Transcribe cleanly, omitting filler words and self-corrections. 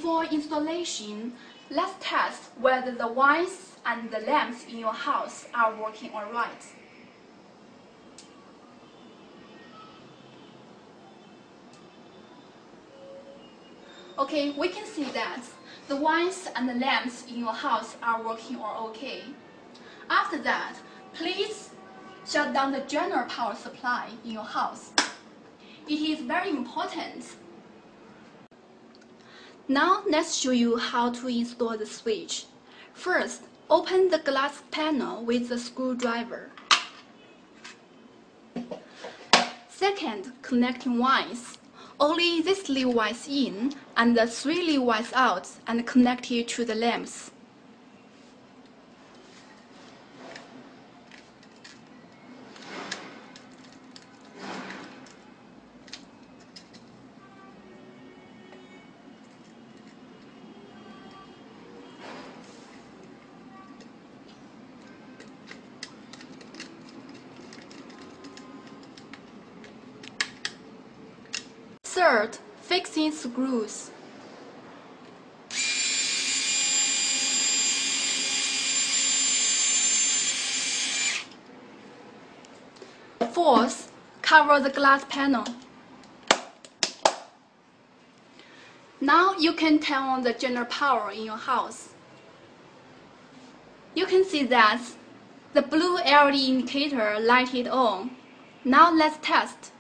Before installation, let's test whether the wires and the lamps in your house are working alright. Okay, we can see that the wires and the lamps in your house are working all okay. After that, please shut down the general power supply in your house. It is very important. Now let's show you how to install the switch. First, open the glass panel with the screwdriver. Second, connecting wires. Only this lead wires in and the 3 lead wires out and connect it to the lamps. Third, fixing screws. Fourth, cover the glass panel. Now you can turn on the general power in your house. You can see that the blue LED indicator lighted on. Now let's test.